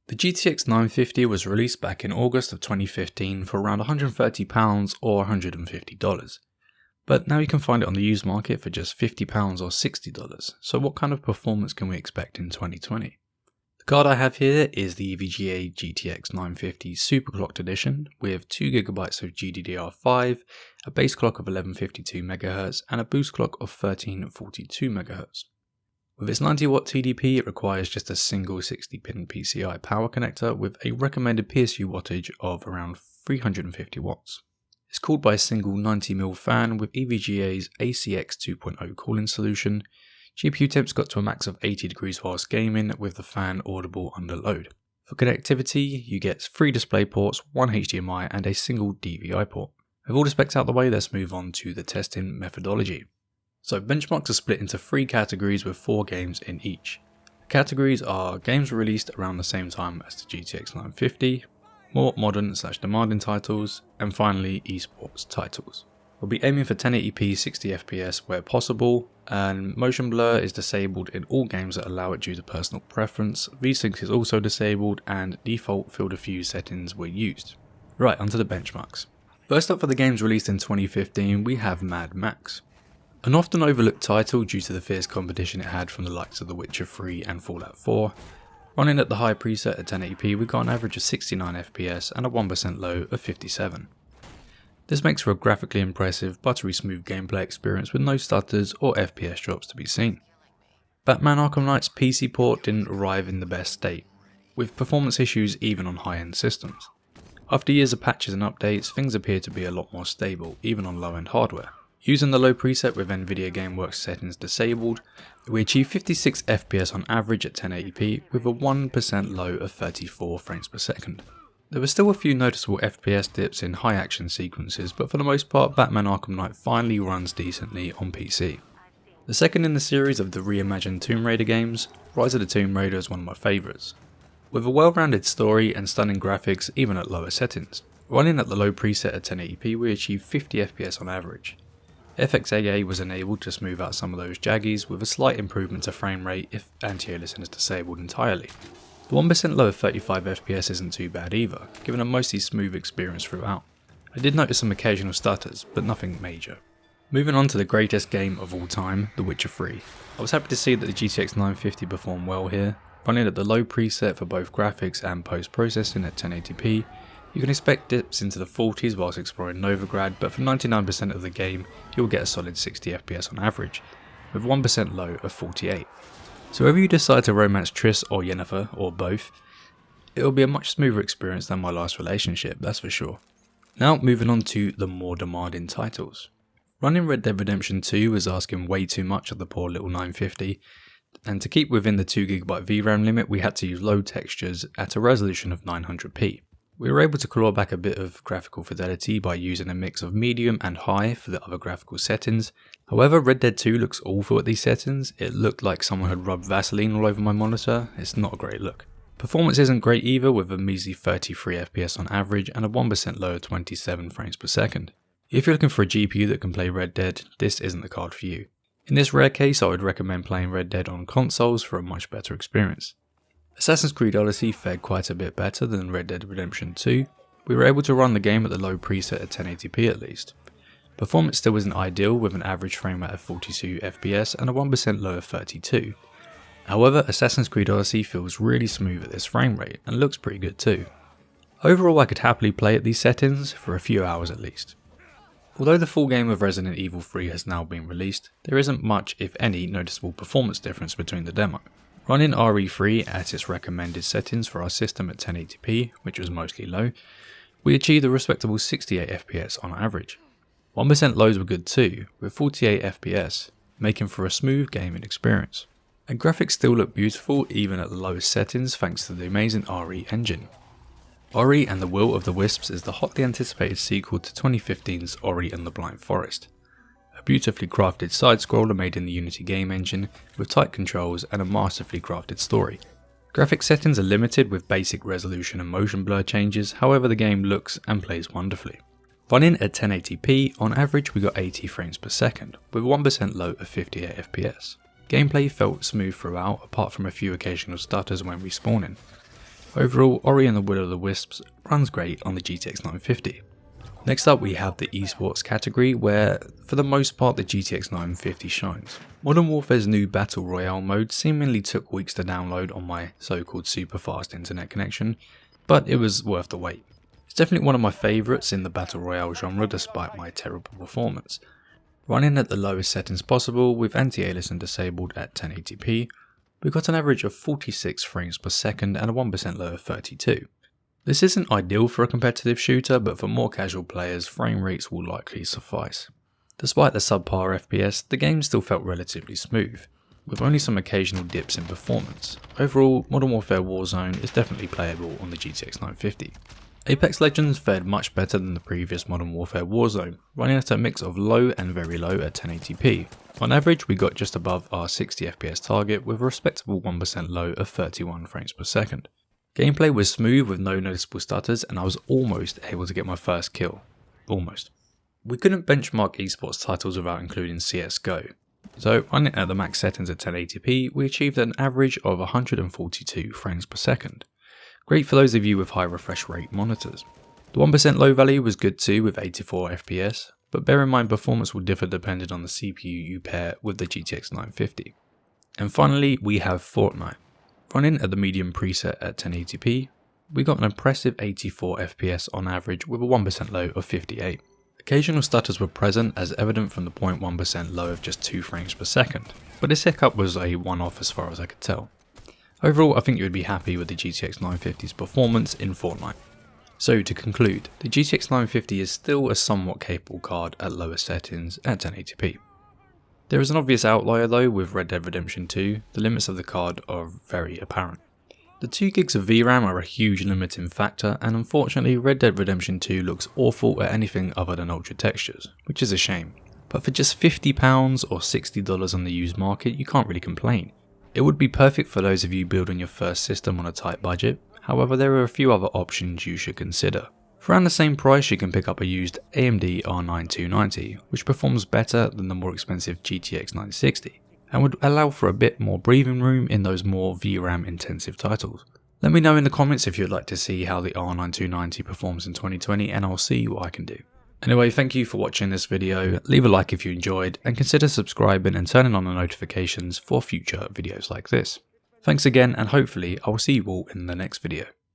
The GTX 950 was released back in August of 2015 for around £130 or $150. But now you can find it on the used market for just £50 or $60. So what kind of performance can we expect in 2020? The card I have here is the EVGA GTX 950 Superclocked Edition with 2GB of GDDR5, a base clock of 1152MHz and a boost clock of 1342MHz. With its 90W TDP, it requires just a single 60-pin PCI power connector with a recommended PSU wattage of around 350 watts. It's cooled by a single 90mm fan with EVGA's ACX 2.0 cooling solution. GPU temps got to a max of 80 degrees whilst gaming with the fan audible under load. For connectivity, you get 3 display ports, 1 HDMI and a single DVI port. With all the specs out the way, let's move on to the testing methodology. So benchmarks are split into 3 categories with 4 games in each. The categories are games released around the same time as the GTX 950, more modern/demanding titles, and finally esports titles. We'll be aiming for 1080p 60fps where possible, and motion blur is disabled in all games that allow it due to personal preference. VSync is also disabled and default field of view settings were used. Right, onto the benchmarks. First up for the games released in 2015 we have Mad Max. An often overlooked title due to the fierce competition it had from the likes of The Witcher 3 and Fallout 4. Running at the high preset at 1080p we got an average of 69fps and a 1% low of 57. This makes for a graphically impressive, buttery smooth gameplay experience with no stutters or FPS drops to be seen. Batman Arkham Knight's PC port didn't arrive in the best state, with performance issues even on high-end systems. After years of patches and updates, things appear to be a lot more stable, even on low-end hardware. Using the low preset with NVIDIA GameWorks settings disabled, we achieve 56 FPS on average at 1080p with a 1% low of 34 frames per second. There were still a few noticeable FPS dips in high action sequences, but for the most part Batman Arkham Knight finally runs decently on PC. The second in the series of the reimagined Tomb Raider games, Rise of the Tomb Raider is one of my favourites. With a well-rounded story and stunning graphics even at lower settings. Running at the low preset at 1080p we achieve 50 FPS on average. FXAA was enabled to smooth out some of those jaggies with a slight improvement to frame rate if anti-aliasing is disabled entirely. The 1% low of 35 FPS isn't too bad either, given a mostly smooth experience throughout. I did notice some occasional stutters, but nothing major. Moving on to the greatest game of all time, The Witcher 3. I was happy to see that the GTX 950 performed well here. Running at the low preset for both graphics and post-processing at 1080p, you can expect dips into the 40s whilst exploring Novigrad, but for 99% of the game, you'll get a solid 60 FPS on average, with 1% low of 48. So whether you decide to romance Triss or Yennefer, or both, it'll be a much smoother experience than my last relationship, that's for sure. Now moving on to the more demanding titles. Running Red Dead Redemption 2 was asking way too much of the poor little 950, and to keep within the 2GB VRAM limit we had to use low textures at a resolution of 900p. We were able to claw back a bit of graphical fidelity by using a mix of medium and high for the other graphical settings. However, Red Dead 2 looks awful at these settings. It looked like someone had rubbed Vaseline all over my monitor. It's not a great look. Performance isn't great either, with a measly 33 FPS on average and a 1% low of 27 frames per second. If you're looking for a GPU that can play Red Dead, this isn't the card for you. In this rare case, I would recommend playing Red Dead on consoles for a much better experience. Assassin's Creed Odyssey fared quite a bit better than Red Dead Redemption 2. We were able to run the game at the low preset at 1080p at least. Performance still isn't ideal with an average frame rate of 42 FPS and a 1% low of 32. However, Assassin's Creed Odyssey feels really smooth at this frame rate and looks pretty good too. Overall I could happily play at these settings for a few hours at least. Although the full game of Resident Evil 3 has now been released, there isn't much if any noticeable performance difference between the demo. Running RE3 at its recommended settings for our system at 1080p, which was mostly low, we achieved a respectable 68 FPS on average. 1% lows were good too, with 48 FPS, making for a smooth gaming experience. And graphics still look beautiful even at the lowest settings thanks to the amazing RE engine. Ori and the Will of the Wisps is the hotly anticipated sequel to 2015's Ori and the Blind Forest. A beautifully crafted side-scroller made in the Unity game engine with tight controls and a masterfully crafted story. Graphics settings are limited with basic resolution and motion blur changes, however the game looks and plays wonderfully. Running at 1080p, on average we got 80 frames per second, with 1% low of 58 FPS. Gameplay felt smooth throughout, apart from a few occasional stutters when respawning. Overall, Ori and the Will of the Wisps runs great on the GTX 950. Next up we have the esports category, where for the most part the GTX 950 shines. Modern Warfare's new Battle Royale mode seemingly took weeks to download on my so-called super fast internet connection, but it was worth the wait. It's definitely one of my favourites in the Battle Royale genre despite my terrible performance. Running at the lowest settings possible with anti-aliasing disabled at 1080p, we got an average of 46 frames per second and a 1% low of 32. This isn't ideal for a competitive shooter, but for more casual players, frame rates will likely suffice. Despite the subpar FPS, the game still felt relatively smooth, with only some occasional dips in performance. Overall, Modern Warfare Warzone is definitely playable on the GTX 950. Apex Legends fared much better than the previous Modern Warfare Warzone, running at a mix of low and very low at 1080p. On average, we got just above our 60 FPS target with a respectable 1% low of 31 frames per second. Gameplay was smooth with no noticeable stutters, and I was almost able to get my first kill. Almost. We couldn't benchmark esports titles without including CSGO. So running at the max settings at 1080p, we achieved an average of 142 frames per second. Great for those of you with high refresh rate monitors. The 1% low value was good too with 84 FPS, but bear in mind performance will differ depending on the CPU you pair with the GTX 950. And finally we have Fortnite. Running at the medium preset at 1080p, we got an impressive 84 FPS on average with a 1% low of 58. Occasional stutters were present as evident from the 0.1% low of just 2 frames per second, but this hiccup was a one-off as far as I could tell. Overall, I think you would be happy with the GTX 950's performance in Fortnite. So to conclude, the GTX 950 is still a somewhat capable card at lower settings at 1080p. There is an obvious outlier though with Red Dead Redemption 2, the limits of the card are very apparent. The 2 gigs of VRAM are a huge limiting factor, and unfortunately Red Dead Redemption 2 looks awful at anything other than ultra textures, which is a shame. But for just £50 or $60 on the used market, you can't really complain. It would be perfect for those of you building your first system on a tight budget, however there are a few other options you should consider. For around the same price you can pick up a used AMD R9 290, which performs better than the more expensive GTX 960, and would allow for a bit more breathing room in those more VRAM intensive titles. Let me know in the comments if you'd like to see how the R9 290 performs in 2020 and I'll see what I can do. Anyway, thank you for watching this video, leave a like if you enjoyed, and consider subscribing and turning on the notifications for future videos like this. Thanks again, and hopefully I will see you all in the next video.